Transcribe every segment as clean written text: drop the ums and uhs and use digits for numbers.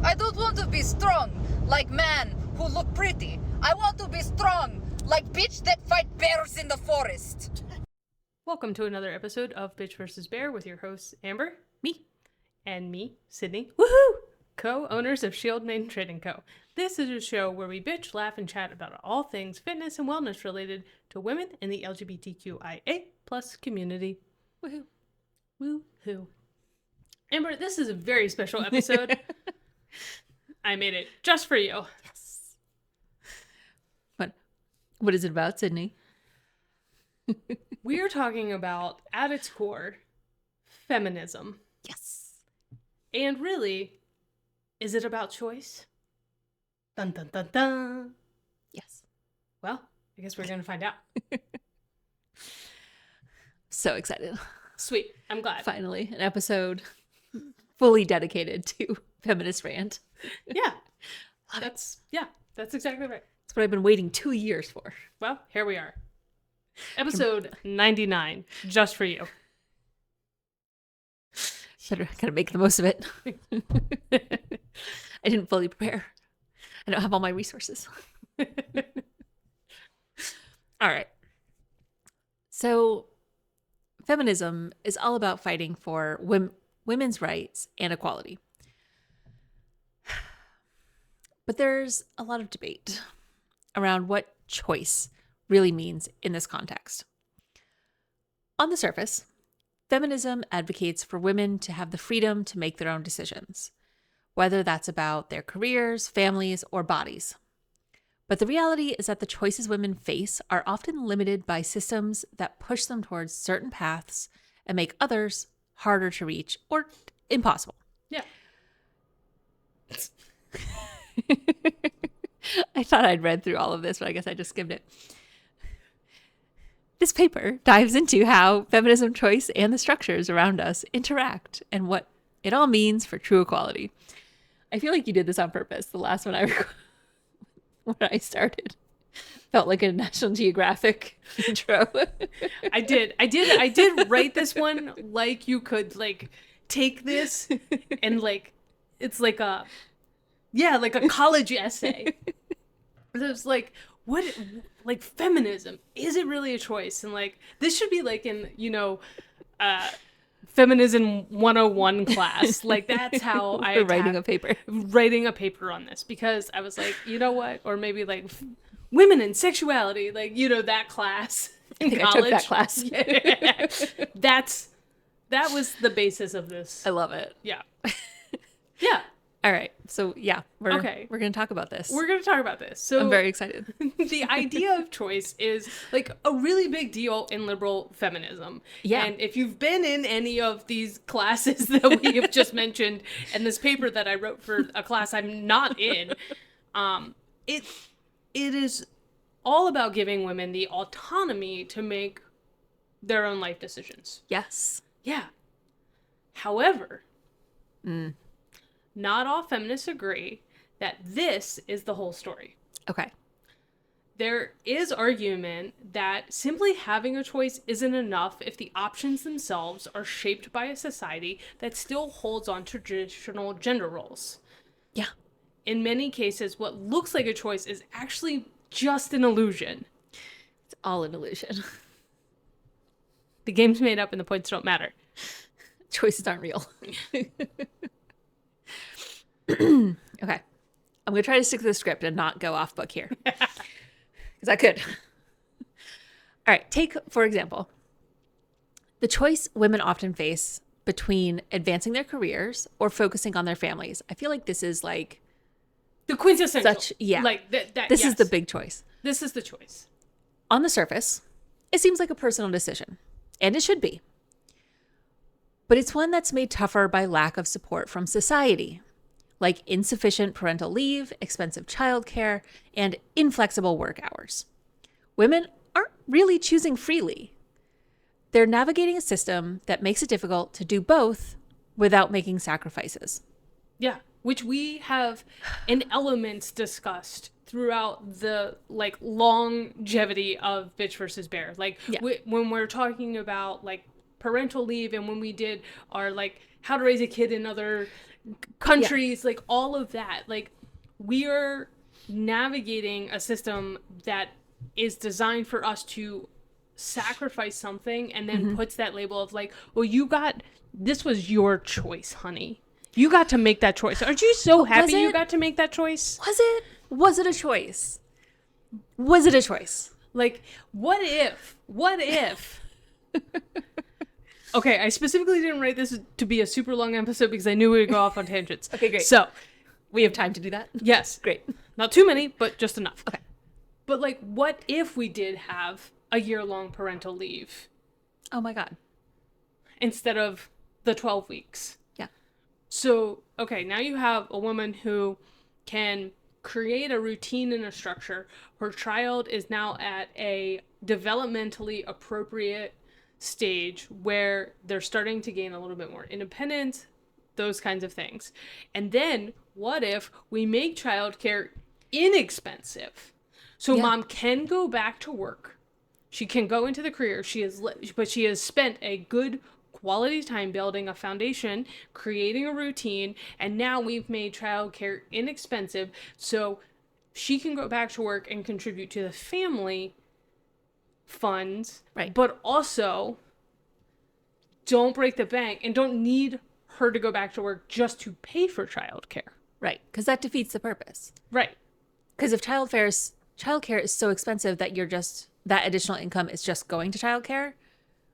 I don't want to be strong like man who look pretty. I want to be strong like bitch that fight bears in the forest. Welcome to another episode of Bitch vs. Bear with your hosts, Amber, Me. and me, Sydney. Woohoo! Co-owners of Shield Main Trading Co. This is a show where we bitch, laugh, and chat about all things fitness and wellness related to women in the LGBTQIA+ community. Woohoo. Woohoo. Amber, this is a very special episode. I made it just for you. Yes. What is it about, Sydney? We are talking about, at its core, feminism. Yes. And really, is it about choice? Dun dun dun dun. Yes. Well, I guess we're going to find out. So excited. Sweet. I'm glad. Finally, an episode fully dedicated to feminist rant. Yeah. That's exactly right. That's what I've been waiting 2 years for. Well, here we are. Episode 99, just for you. Gotta make the most of it. I didn't fully prepare. I don't have all my resources. All right. So, feminism is all about fighting for women's rights and equality. But there's a lot of debate around what choice really means in this context. On the surface, feminism advocates for women to have the freedom to make their own decisions, whether that's about their careers, families, or bodies. But the reality is that the choices women face are often limited by systems that push them towards certain paths and make others harder to reach or impossible. Yeah. I thought I'd read through all of this, but I guess I just skimmed it. This paper dives into how feminism choice and the structures around us interact and what it all means for true equality. I feel like you did this on purpose. The last one when I started felt like a National Geographic intro. I did write this one like you could like take this and like it's like a college essay. It was like, what, like, feminism, is it really a choice? And like, this should be like in, Feminism 101 class. Like, that's how I writing a paper on this, because I was like, you know what? Or maybe like women and sexuality, like, that class in college. I took that class. Yeah. That was the basis of this. I love it. Yeah. Yeah. All right. So yeah, we're Okay. going to talk about this. We're going to talk about this. So I'm very excited. The idea of choice is like a really big deal in liberal feminism. Yeah. And if you've been in any of these classes that we have just mentioned and this paper that I wrote for a class I'm not in, it is all about giving women the autonomy to make their own life decisions. Yes. Yeah. However, not all feminists agree that this is the whole story. Okay. There is argument that simply having a choice isn't enough if the options themselves are shaped by a society that still holds on to traditional gender roles. Yeah. In many cases, what looks like a choice is actually just an illusion. It's all an illusion. The game's made up and the points don't matter. Choices aren't real. Okay. I'm going to try to stick to the script and not go off book here. Because I could. All right. Take, for example, the choice women often face between advancing their careers or focusing on their families. I feel like this is like the quintessential. Like that. This yes. is the big choice. This is the choice. On the surface, it seems like a personal decision, and it should be. But it's one that's made tougher by lack of support from society, like insufficient parental leave, expensive childcare, and inflexible work hours. Women aren't really choosing freely. They're navigating a system that makes it difficult to do both without making sacrifices. Yeah, which we have in elements discussed throughout the like longevity of Bitch versus Bear. Like when we're talking about like parental leave and when we did our like how to raise a kid in other countries, like all of that. Like, we are navigating a system that is designed for us to sacrifice something and then puts that label of like, well, this was your choice, honey. You got to make that choice. Aren't you so happy you got to make that choice? Was it a choice? Was it a choice? Like, what if? Okay, I specifically didn't write this to be a super long episode because I knew we would go off on tangents. Okay, great. So, we have time to do that? yes. Great. Not too many, but just enough. Okay. But, like, what if we did have a year-long parental leave Oh my God. instead of the 12 weeks? Yeah. So, okay, now you have a woman who can create a routine and a structure. Her child is now at a developmentally appropriate stage where they're starting to gain a little bit more independence, those kinds of things. And then what if we make childcare inexpensive? So mom can go back to work. She can go into the career. But she has spent a good quality time building a foundation, creating a routine, and now we've made childcare inexpensive so she can go back to work and contribute to the family funds, Right. But also don't break the bank and don't need her to go back to work just to pay for childcare. Right. Because that defeats the purpose. Right. Because if childcare is so expensive that that additional income is just going to childcare,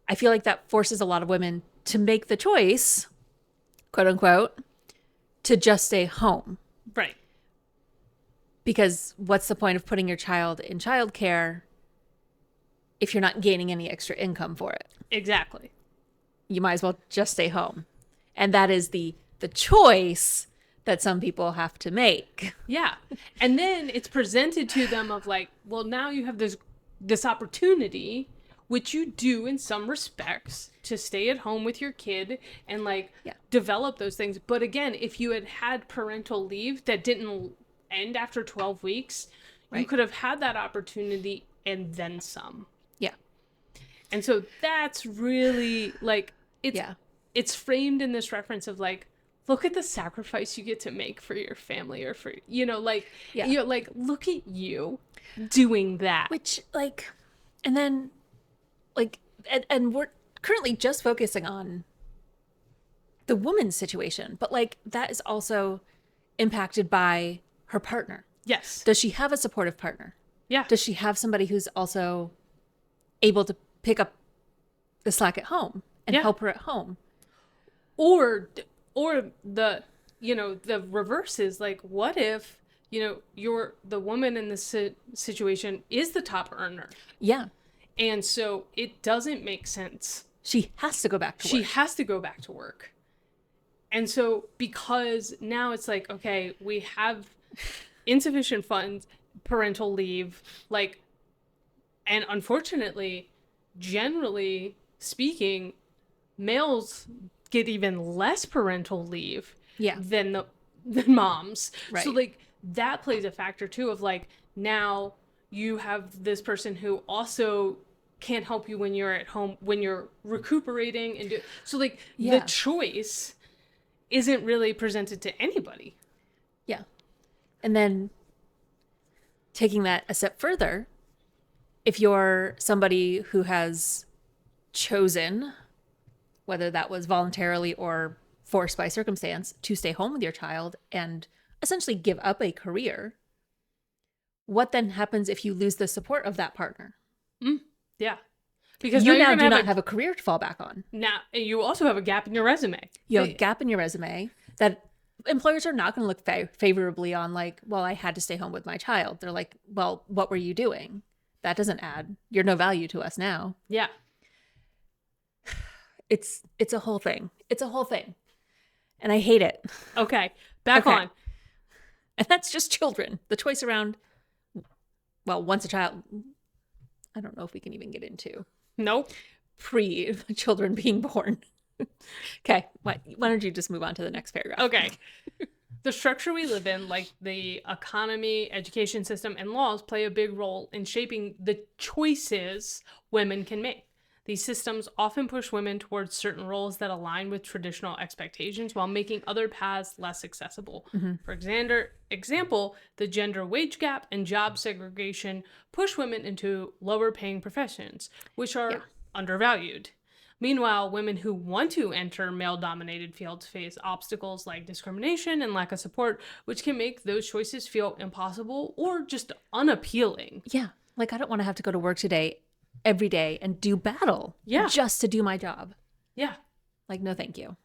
I feel like that forces a lot of women to make the choice, quote unquote, to just stay home. Right. Because what's the point of putting your child in childcare if you're not gaining any extra income for it? Exactly. You might as well just stay home. And that is the choice that some people have to make. Yeah. And then it's presented to them of like, well, now you have this opportunity, which you do in some respects, to stay at home with your kid and like develop those things. But again, if you had parental leave that didn't end after 12 weeks, you could have had that opportunity and then some. Yeah. And so that's really like, it's framed in this reference of like, look at the sacrifice you get to make for your family or for, like, like, look at you doing that. Which like, and then like, and we're currently just focusing on the woman's situation, but like that is also impacted by her partner. Yes. Does she have a supportive partner? Yeah. Does she have somebody who's also able to pick up the slack at home and help her at home? Or the, the reverse is like, what if, the woman in this situation is the top earner? Yeah. And so it doesn't make sense. She has to go back to work. She has to go back to work. And so because now it's like, okay, we have insufficient funds, parental leave, like, and unfortunately, generally speaking, males get even less parental leave than moms. Right. So like that plays a factor too of like, now you have this person who also can't help you when you're at home, when you're recuperating and so like the choice isn't really presented to anybody. Yeah. And then taking that a step further, if you're somebody who has chosen, whether that was voluntarily or forced by circumstance, to stay home with your child and essentially give up a career, what then happens if you lose the support of that partner? Yeah. Because you now do not have a career to fall back on. Now, you also have a gap in your resume. You have a gap in your resume that employers are not going to look favorably on, like, well, I had to stay home with my child. They're like, well, what were you doing? That doesn't add. You're no value to us now. Yeah. It's a whole thing. It's a whole thing. And I hate it. Okay. Back on. And that's just children. The choice around, well, once a child, I don't know if we can even get into. Nope. Pre-children being born. Okay. Why don't you just move on to the next paragraph? Okay. The structure we live in, like the economy, education system, and laws, play a big role in shaping the choices women can make. These systems often push women towards certain roles that align with traditional expectations while making other paths less accessible. For example, the gender wage gap and job segregation push women into lower paying professions, which are undervalued. Meanwhile, women who want to enter male-dominated fields face obstacles like discrimination and lack of support, which can make those choices feel impossible or just unappealing. Yeah. Like, I don't want to have to go to work today, every day, and do battle just to do my job. Yeah. Like, no, thank you.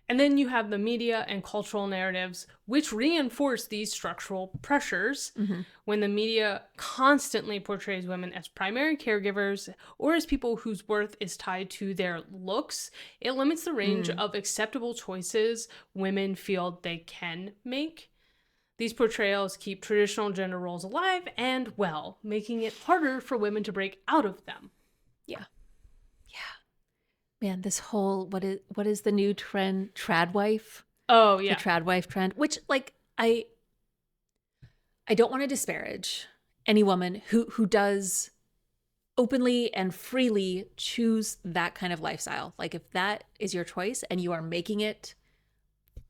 And then you have the media and cultural narratives, which reinforce these structural pressures. When the media constantly portrays women as primary caregivers or as people whose worth is tied to their looks, it limits the range of acceptable choices women feel they can make. These portrayals keep traditional gender roles alive and well, making it harder for women to break out of them. Yeah. Man, this whole what is the new trend? Trad wife? Oh, yeah. The trad wife trend, which, like, I don't want to disparage any woman who does openly and freely choose that kind of lifestyle. Like, if that is your choice and you are making it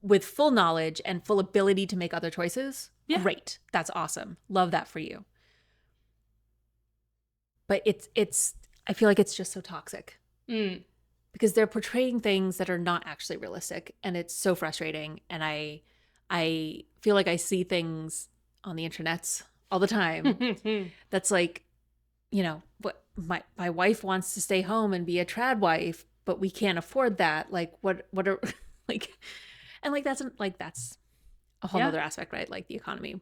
with full knowledge and full ability to make other choices, great. That's awesome. Love that for you. But it's I feel like it's just so toxic. Because they're portraying things that are not actually realistic, and it's so frustrating. And I feel like I see things on the internets all the time that's like, you know, what my wife wants to stay home and be a trad wife, but we can't afford that. Like, what are like, and like that's a whole other aspect, right? Like the economy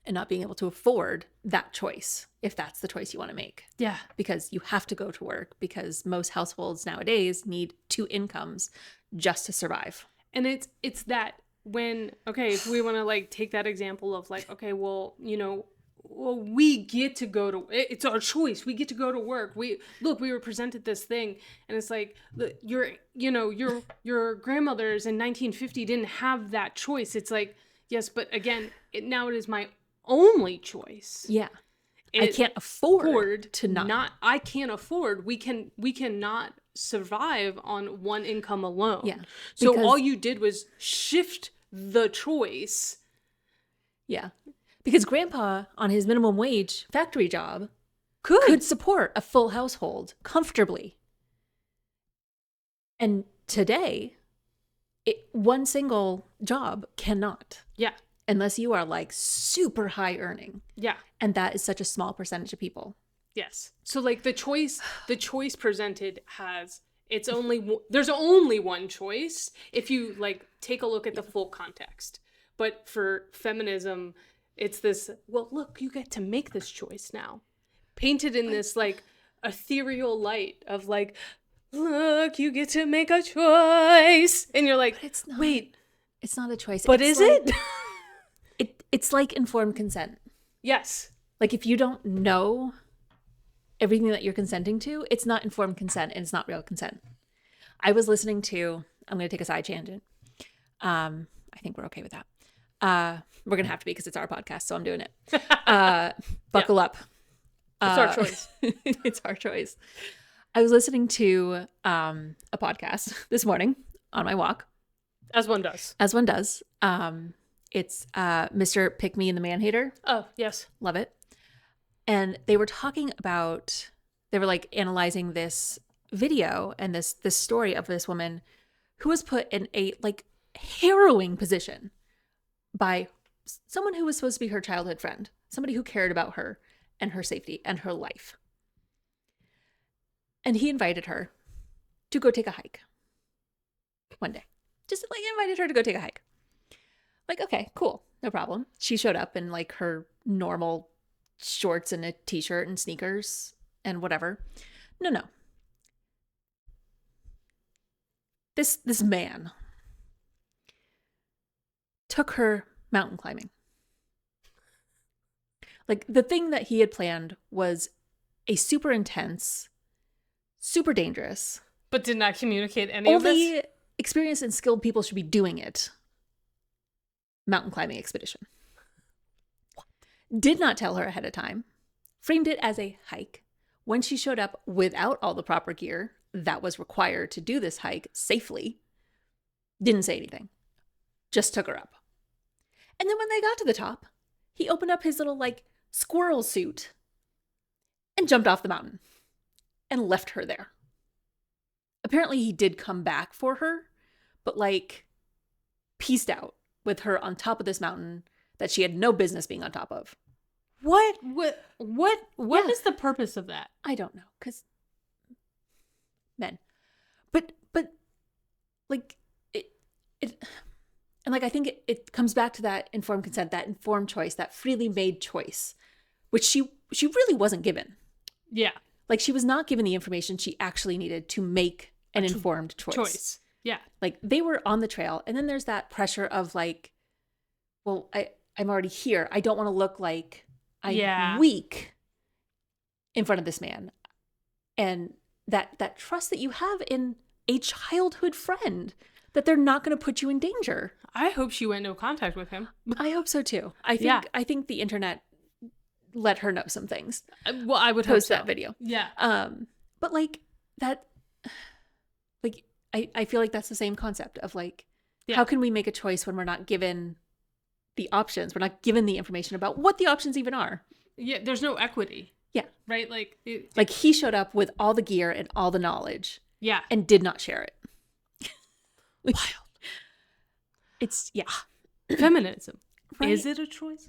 and not being able to afford that choice, if that's the choice you want to make. Yeah. Because you have to go to work, because most households nowadays need 2 incomes just to survive. And it's that when, okay, if we want to like take that example of like, okay, well, you know, well, we get to go to, it's our choice. We get to go to work. We were presented this thing, and it's like, your grandmothers in 1950 didn't have that choice. It's like, yes, but again, now it is my only choice. Yeah. I can't afford to not. I can't afford. We cannot survive on one income alone. Yeah. So all you did was shift the choice. Yeah. Because grandpa on his minimum wage factory job could support a full household comfortably. And today, one single job cannot. Yeah. Unless you are like super high earning. Yeah. And that is such a small percentage of people. Yes. So like the choice presented has, there's only one choice if you like take a look at the full context. But for feminism, it's this, well, look, you get to make this choice now. Painted in this like ethereal light of like, look, you get to make a choice. And you're like, it's not, wait. It's not a choice. But is it? It's like informed consent. Yes. Like, if you don't know everything that you're consenting to, it's not informed consent, and it's not real consent. I was listening to, I'm going to take a side tangent. I think we're okay with that. We're going to have to be because it's our podcast, so I'm doing it. Buckle up. It's our choice. It's our choice. I was listening to a podcast this morning on my walk. As one does. As one does. It's Mr. Pick Me and the Manhater. Oh, yes. Love it. And they were talking about, they were like analyzing this video and this story of this woman who was put in a like harrowing position by someone who was supposed to be her childhood friend, somebody who cared about her and her safety and her life. And he invited her to go take a hike one day. Just like invited her to go take a hike. Like, okay, cool. No problem. She showed up in like her normal shorts and a t-shirt and sneakers and whatever. No. This man took her mountain climbing. Like, the thing that he had planned was a super intense, super dangerous, but did not communicate any of this. Only experienced and skilled people should be doing it. Mountain climbing expedition. Did not tell her ahead of time. Framed it as a hike. When she showed up without all the proper gear that was required to do this hike safely, didn't say anything, just took her up. And then when they got to the top, he opened up his little like squirrel suit and jumped off the mountain and left her there. Apparently he did come back for her, but like pieced out with her on top of this mountain that she had no business being on top of. What Yeah. is the purpose of that? I don't know, because men. But like it and like I think it comes back to that informed consent, that informed choice, that freely made choice, which she really wasn't given. Yeah. Like she was not given the information she actually needed to make an informed choice. Yeah. Like they were on the trail, and then there's that pressure of like, well, I'm already here. I don't want to look like I'm weak in front of this man. And that trust that you have in a childhood friend that they're not going to put you in danger. I hope she went no contact with him. I hope so too. I think the internet let her know some things. Well, I would hope post so. that video. Yeah. But like that, like I feel like that's the same concept of like, how can we make a choice when we're not given the options? We're not given the information about what the options even are. Yeah. There's no equity. Yeah. Right. Like he showed up with all the gear and all the knowledge. Yeah. And did not share it. Wild. It's Feminism. Right? Is it a choice?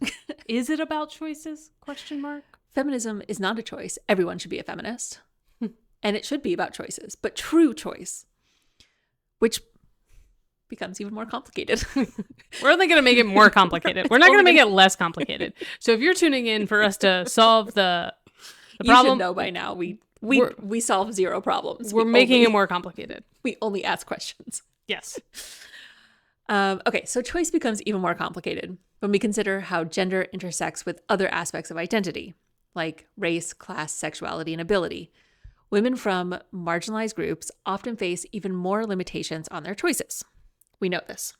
Is it about choices? Question mark. Feminism is not a choice. Everyone should be a feminist. And it should be about choices, but true choice, which becomes even more complicated. We're only going to make it more complicated. We're not going to make it less complicated. So if you're tuning in for us to solve the problem, you should know by now we solve zero problems. We're making it more complicated. We only ask questions. Yes. Okay, so choice becomes even more complicated when we consider how gender intersects with other aspects of identity, like race, class, sexuality, and ability. Women from marginalized groups often face even more limitations on their choices. We know this.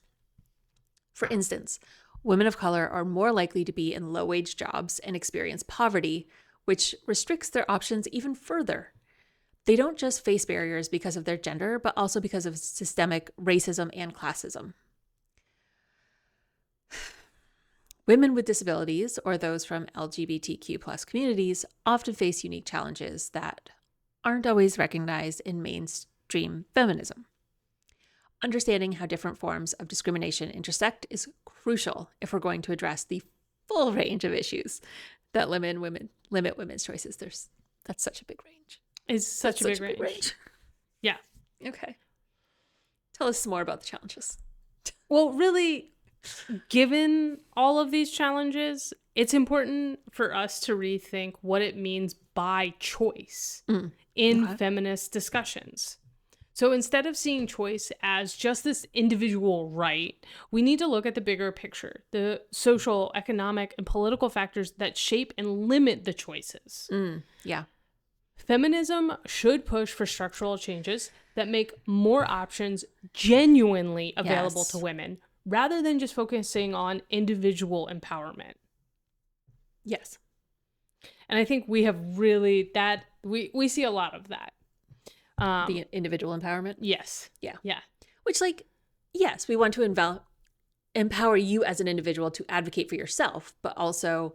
For instance, women of color are more likely to be in low-wage jobs and experience poverty, which restricts their options even further. They don't just face barriers because of their gender, but also because of systemic racism and classism. Women with disabilities, or those from LGBTQ+ communities, often face unique challenges that aren't always recognized in mainstream feminism. Understanding how different forms of discrimination intersect is crucial if we're going to address the full range of issues that limit women's choices. That's such a big range. It's such a big range. Yeah. Okay. Tell us some more about the challenges. Well, really, given all of these challenges, it's important for us to rethink what it means by choice in feminist discussions. So instead of seeing choice as just this individual right, we need to look at the bigger picture, the social, economic, and political factors that shape and limit the choices. Yeah. Feminism should push for structural changes that make more options genuinely available to women, rather than just focusing on individual empowerment. Yes. And I think we have really we see a lot of that. The individual empowerment? Yes. Yeah. Yeah. Which, like, yes, we want to empower you as an individual to advocate for yourself, but also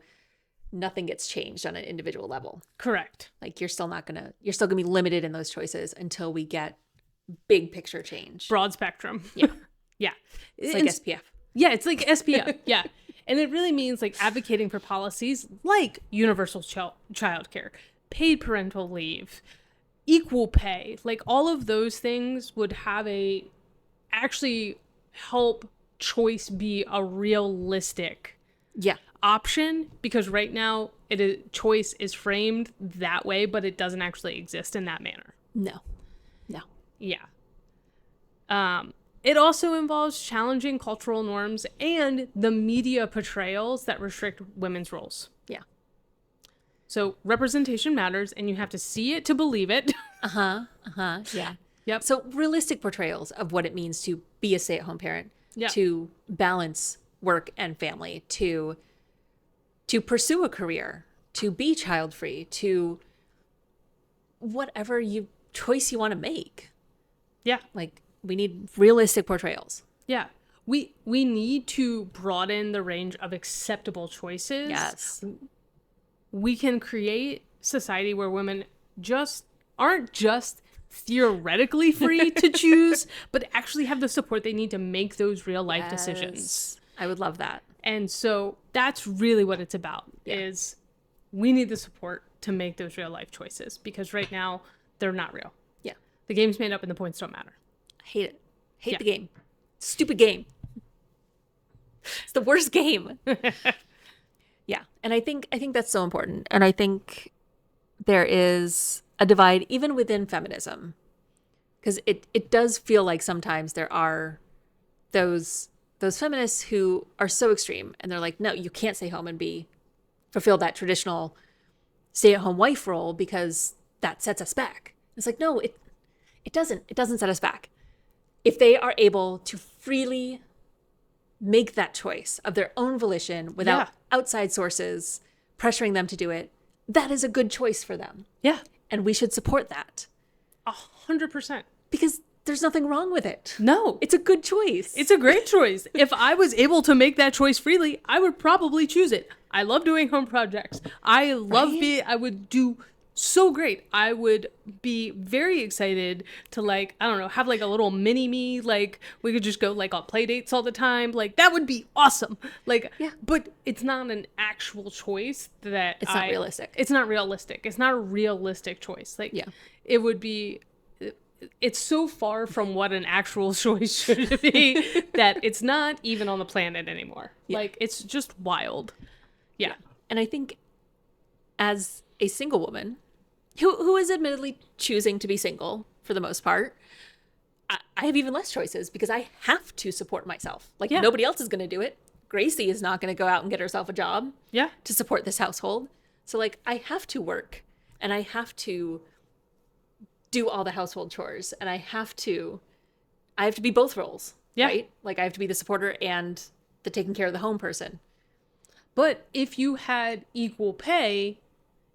nothing gets changed on an individual level. Correct. Like, you're still gonna be limited in those choices until we get big picture change. Broad spectrum. Yeah. Yeah. It's like SPF. Yeah, it's like SPF. Yeah. And it really means like advocating for policies like universal childcare, paid parental leave, equal pay. Like all of those things would actually help choice be a realistic option, because right now choice is framed that way, but it doesn't actually exist in that manner. No. Yeah. It also involves challenging cultural norms and the media portrayals that restrict women's roles. Yeah. So representation matters, and you have to see it to believe it. Yeah. Yep. So realistic portrayals of what it means to be a stay-at-home parent, Yep. to balance work and family, to pursue a career, to be child-free, to whatever choice you want to make. Yeah. Like, we need realistic portrayals. Yeah. We need to broaden the range of acceptable choices. Yes. We can create society where women aren't just theoretically free to choose, but actually have the support they need to make those real life decisions. I would love that. And so that's really what it's about, Yeah. is we need the support to make those real life choices, because right now they're not real. Yeah. The game's made up and the points don't matter. I hate it. Hate Yeah. the game. Stupid game. It's the worst game. Yeah. And I think that's so important. And I think there is a divide even within feminism. Because it does feel like sometimes there are those feminists who are so extreme, and they're like, no, you can't stay home and fulfill that traditional stay-at-home wife role because that sets us back. It's like, no, it doesn't. It doesn't set us back. If they are able to freely make that choice of their own volition without outside sources pressuring them to do it, that is a good choice for them. Yeah. And we should support that. 100%. Because there's nothing wrong with it. No. It's a good choice. It's a great choice. If I was able to make that choice freely, I would probably choose it. I love doing home projects. I would do so great. I would be very excited to, like, I don't know, have like a little mini me. Like, we could just go like on play dates all the time. Like, that would be awesome. Like, Yeah. But it's not an actual choice that It's not realistic. It's not realistic. It's not a realistic choice. Like, Yeah. it would be, it's so far from what an actual choice should be that it's not even on the planet anymore. Yeah. Like, it's just wild. Yeah. And I think as a single woman who is admittedly choosing to be single for the most part, I have even less choices because I have to support myself. Like, Yeah. nobody else is going to do it. Gracie is not going to go out and get herself a job Yeah. to support this household. So, like, I have to work and I have to do all the household chores, and I have to be both roles. Yeah. Right? Like, I have to be the supporter and the taking care of the home person. But if you had equal pay,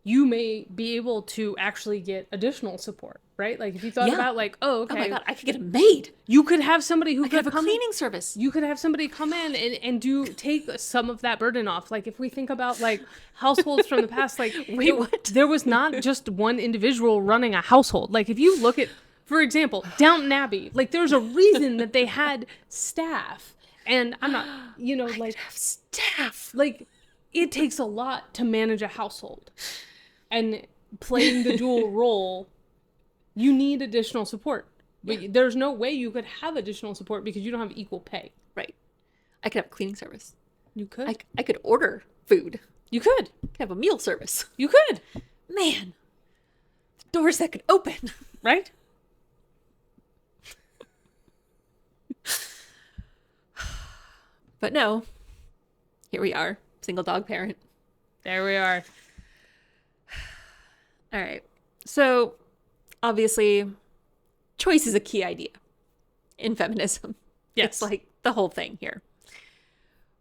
you may be able to actually get additional support, right? Like, if you thought Yeah. about, like, oh, okay, Oh my God, I could get a maid. you could have somebody who I could have a come cleaning service. You could have somebody come in and take some of that burden off. Like, if we think about, like, households from the past, like, Wait, what? There was not just one individual running a household. Like, if you look at, for example, Downton Abbey, like, there's a reason that they had staff. And I'm not, like, have staff. like, it takes a lot to manage a household. And playing the dual role, you need additional support. But there's no way you could have additional support because you don't have equal pay. Right. I could have a cleaning service. You could. I could order food. You could. I could have a meal service. You could. Man, the doors that could open. Right? But no, here we are, single dog parent. There we are. All right. So, obviously, choice is a key idea in feminism. Yes. It's like the whole thing here.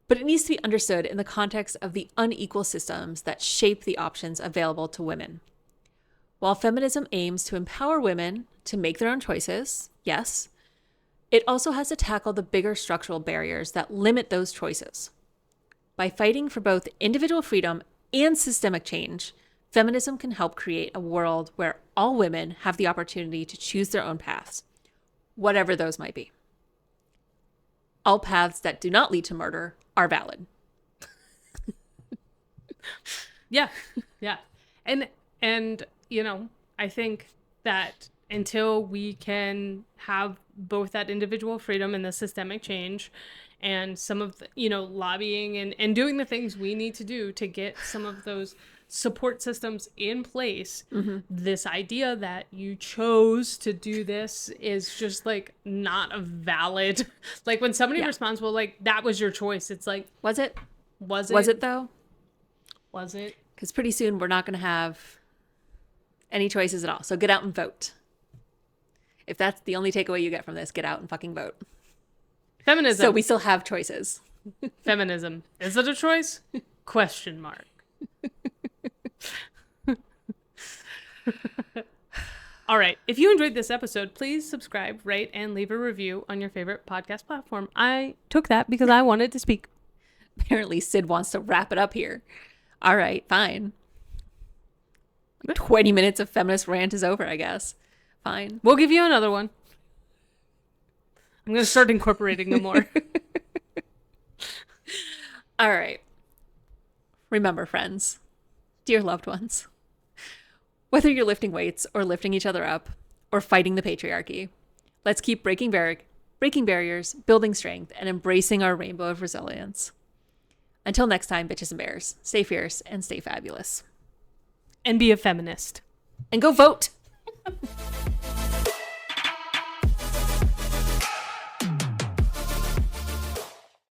But it needs to be understood in the context of the unequal systems that shape the options available to women. While feminism aims to empower women to make their own choices, yes, it also has to tackle the bigger structural barriers that limit those choices. By fighting for both individual freedom and systemic change, feminism can help create a world where all women have the opportunity to choose their own paths, whatever those might be. All paths that do not lead to murder are valid. Yeah. Yeah. And I think that until we can have both that individual freedom and the systemic change and some of the, lobbying and doing the things we need to do to get some of those support systems in place, this idea that you chose to do this is just, like, not a valid, like, when somebody responds, well, like, that was your choice, it's like, Was it? was it? Was it though? Was it? Because pretty soon we're not going to have any choices at all. So get out and vote. If that's the only takeaway you get from this, get out and fucking vote. Feminism. So we still have choices. Feminism. Is it a choice? Question mark. All right. If you enjoyed this episode, please subscribe, rate, and leave a review on your favorite podcast platform. I took that because I wanted to speak. Apparently, Sid wants to wrap it up here. All right, fine. 20 minutes of feminist rant is over, I guess. Fine. We'll give you another one. I'm going to start incorporating them more. All right. Remember, friends, dear loved ones, whether you're lifting weights or lifting each other up or fighting the patriarchy, let's keep breaking barriers, building strength, and embracing our rainbow of resilience. Until next time, bitches and bears, stay fierce and stay fabulous. And be a feminist. And go vote!